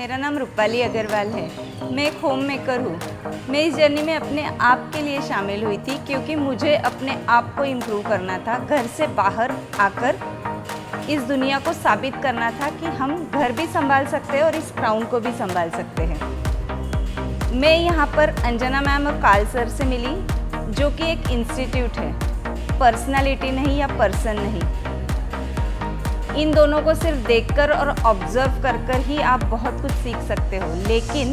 मेरा नाम रूपाली अग्रवाल है। मैं एक होम मेकर हूँ। मैं इस जर्नी में अपने आप के लिए शामिल हुई थी क्योंकि मुझे अपने आप को इम्प्रूव करना था। घर से बाहर आकर इस दुनिया को साबित करना था कि हम घर भी संभाल सकते हैं और इस क्राउन को भी संभाल सकते हैं। मैं यहाँ पर अंजना मैम और काल सर से मिली, जो कि एक इंस्टीट्यूट है, पर्सनालिटी नहीं या पर्सन नहीं। इन दोनों को सिर्फ देखकर और ऑब्जर्व कर कर ही आप बहुत कुछ सीख सकते हो, लेकिन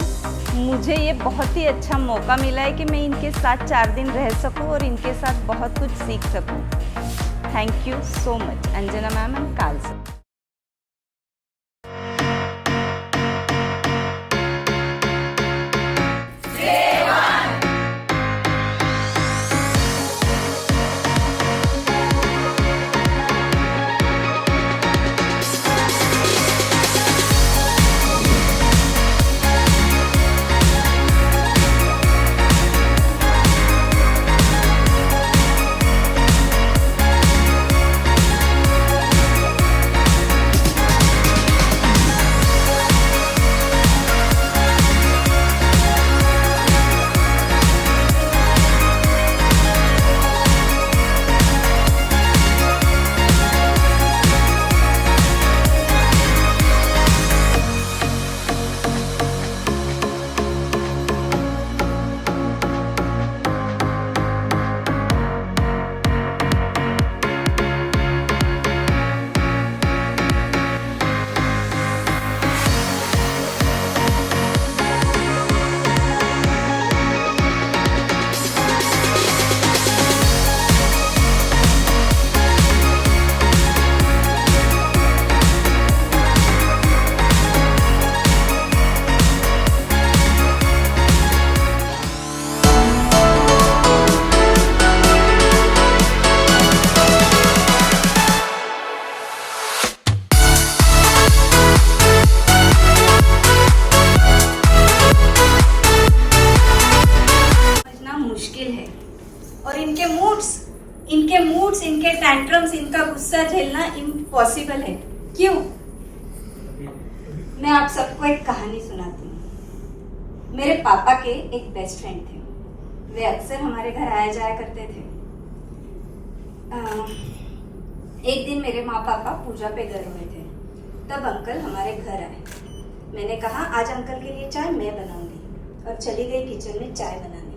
मुझे ये बहुत ही अच्छा मौका मिला है कि मैं इनके साथ 4 दिन रह सकूं और इनके साथ बहुत कुछ सीख सकूं। Thank you so much Anjana ma'am and काल सर। और इनके टैंट्रम्स, इनका गुस्सा झेलना इम्पॉसिबल है। क्यों? मैं आप सबको एक कहानी सुनाती हूँ। मेरे पापा के एक बेस्ट फ्रेंड थे। वे अक्सर हमारे घर आया जाया करते थे। एक दिन मेरे माँ पापा पूजा पे गए हुए थे, तब अंकल हमारे घर आए। मैंने कहा आज अंकल के लिए चाय मैं बनाऊंगी, और चली गई किचन में चाय बनाने।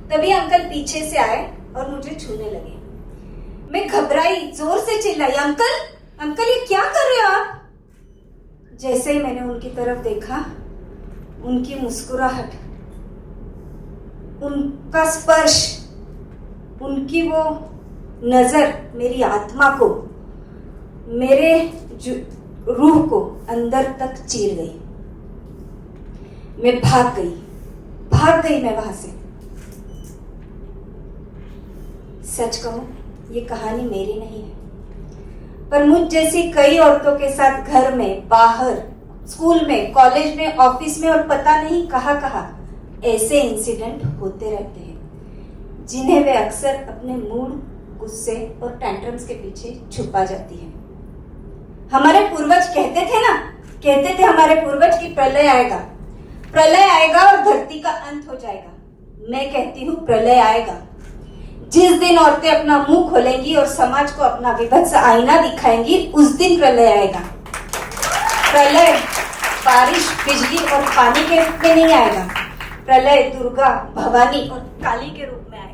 तभी अंकल पीछे से आए और मुझे छूने लगे। मैं घबराई, जोर से चिल्लाई, अंकल अंकल ये क्या कर रहे हो आप? जैसे ही मैंने उनकी तरफ देखा, उनकी मुस्कुराहट, उनका स्पर्श, उनकी वो नजर मेरी आत्मा को, मेरे रूह को अंदर तक चीर गई। मैं भाग गई मैं वहां से। सच कहूं, ये कहानी मेरी नहीं है, पर मुझ जैसी कई औरतों के साथ घर में, बाहर, स्कूल में, कॉलेज में, ऑफिस में और पता नहीं कहां ऐसे इंसिडेंट होते रहते हैं, जिन्हें वे अक्सर अपने मूड, गुस्से और टैंट्रम्स के पीछे छुपा जाती है। हमारे पूर्वज कहते थे हमारे पूर्वज की प्रलय आएगा और धरती का अंत हो जाएगा। मैं कहती हूँ प्रलय आएगा जिस दिन औरतें अपना मुंह खोलेंगी और समाज को अपना विभत्स आईना दिखाएंगी, उस दिन प्रलय आएगा। प्रलय बारिश, बिजली और पानी के रूप में नहीं आएगा। प्रलय दुर्गा, भवानी और काली के रूप में आएगा।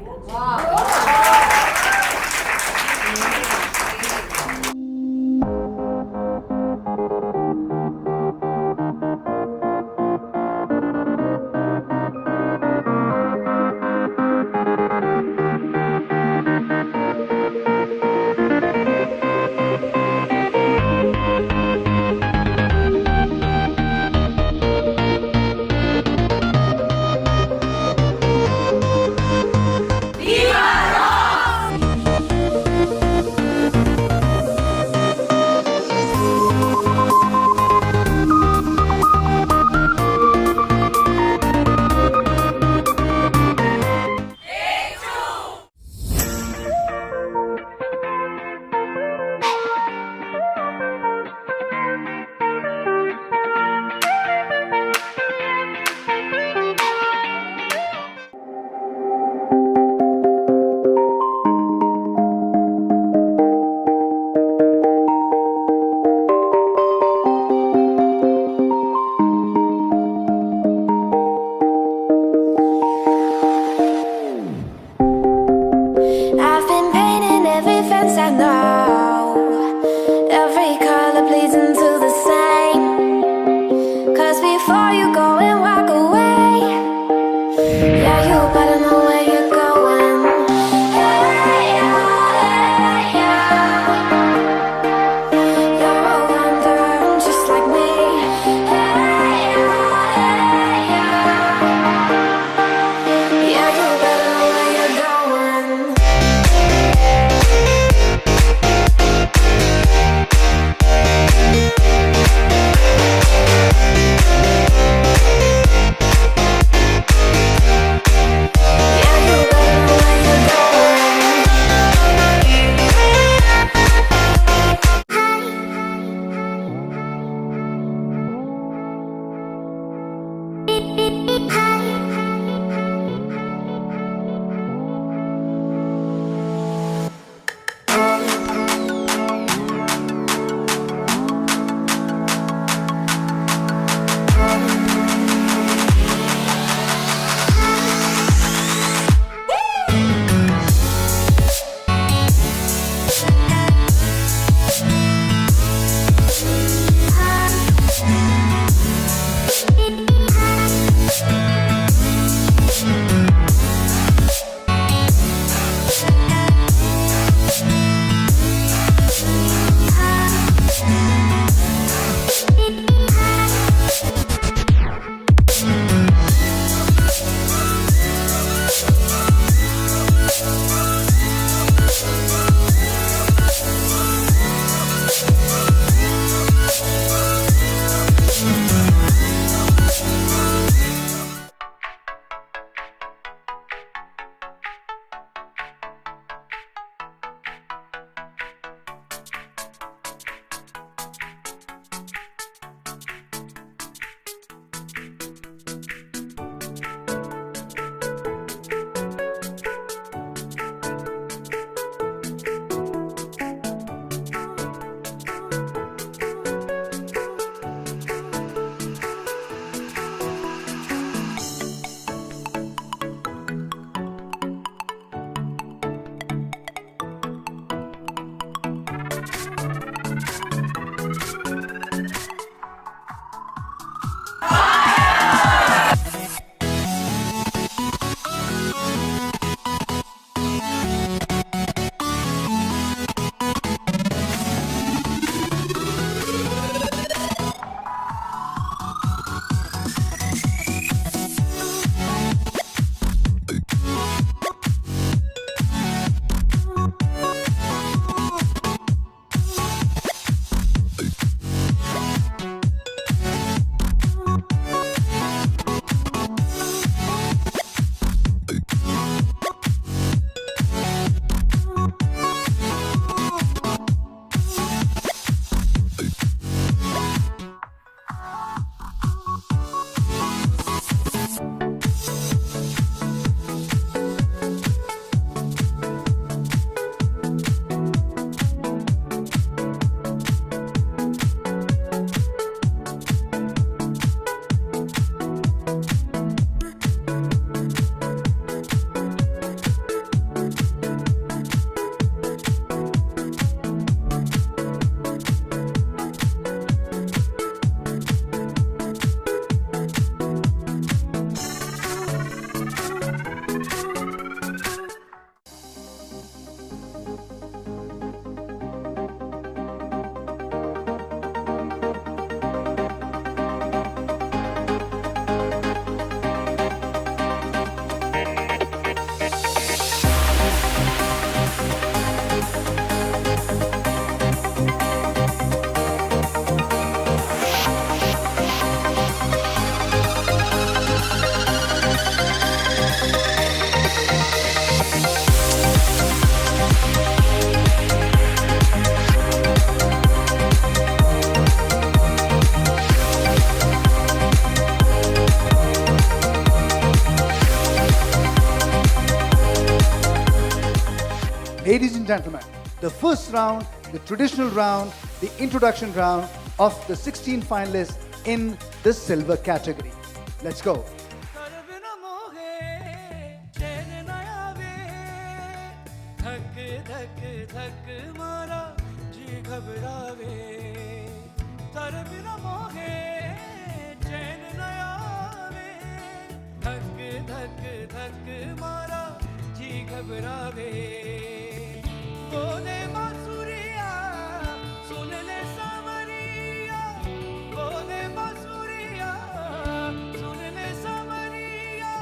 now. Every color bleeds into the same. 'Cause before you go and walk away, yeah, you better know where you're going. Hey, yeah, yeah. You're a wanderer just like me. Hey, yeah, yeah. Yeah, you better know where you're going. Yeah, you better know where you're Ladies and gentlemen, the first round, the traditional round, the introduction round of the 16 finalists in the silver category. Let's go. धक धक धक मार मारा जी घबरावे तर बिना मोहे चैन न आवे धक धक धक मारा जी घबरावे बोले बांसुरिया सुन ले सावरिया बोले बांसुरिया सुन ले सावरिया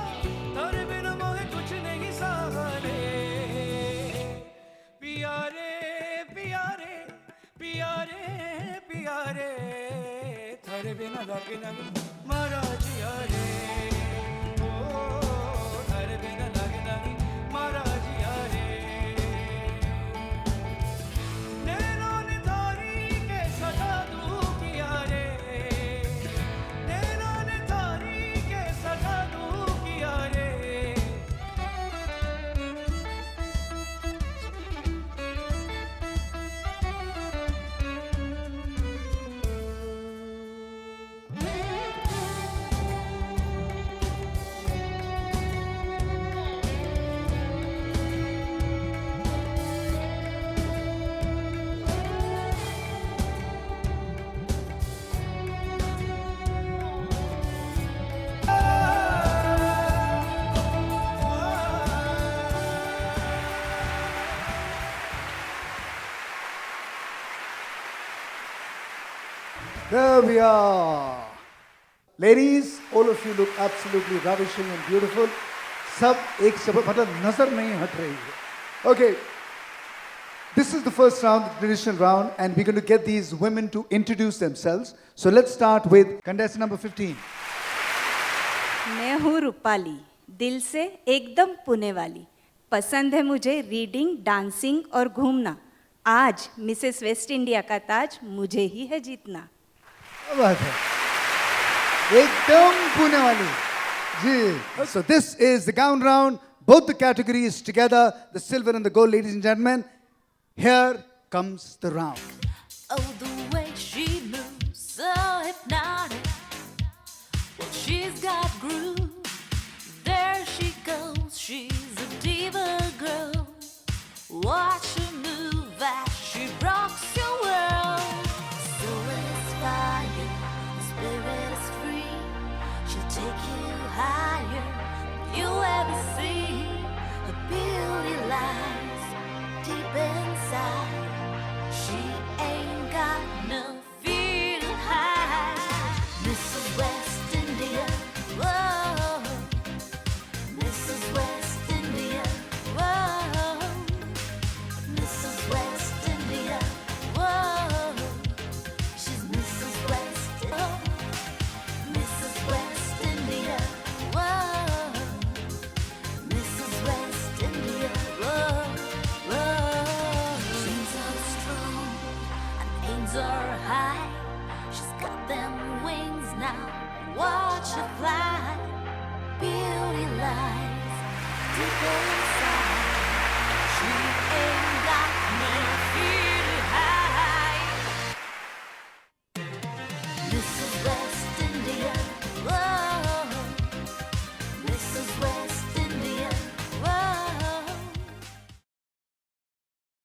तर बिना मोहे कुछ नहीं सहारे पियारे पियारे पियारे पियारे थर बिना लगना मारा जिया रे ओ थर बिना लगना मारा जिया रे नैनों ने तारी के सजा दूं किया रे नैनों ने तारी के सजा दूं किया रे There we are. Ladies, all of you look absolutely ravishing and beautiful. सब एक सब मतलब नजर नहीं हट रही है. Okay. This is the first round, the traditional round, and we're going to get these women to introduce themselves. So let's start with contestant number 15. मैं हूँ रूपाली, दिल से एकदम पुणे वाली. पसंद है मुझे रीडिंग, डांसिंग और घूमना. आज मिसेस वेस्ट इंडिया का ताज मुझे ही है जीतना. क्या बात है? एकदम पुणे वाली. जी. So this is the gown round. Both the categories together, the silver and the gold, ladies and gentlemen. Here comes the round. Oh, the way she moves, so hypnotic. Well, she's got groove. There she goes, she's a diva girl. Watch her move as she rocks your world. Soul is fire, spirit is free. She'll take you higher than you ever see. Her beauty lies deep inside. She ain't got no fear to hide. Mrs. West India, whoa. Mrs. West India, whoa. Mrs. West India, whoa. She's Mrs. West, oh. Mrs. West India, whoa. Mrs. West India, whoa, whoa. She's so strong and aims are high. She's got them wings now. Watch her fly. Beauty lies deep inside. She ain't got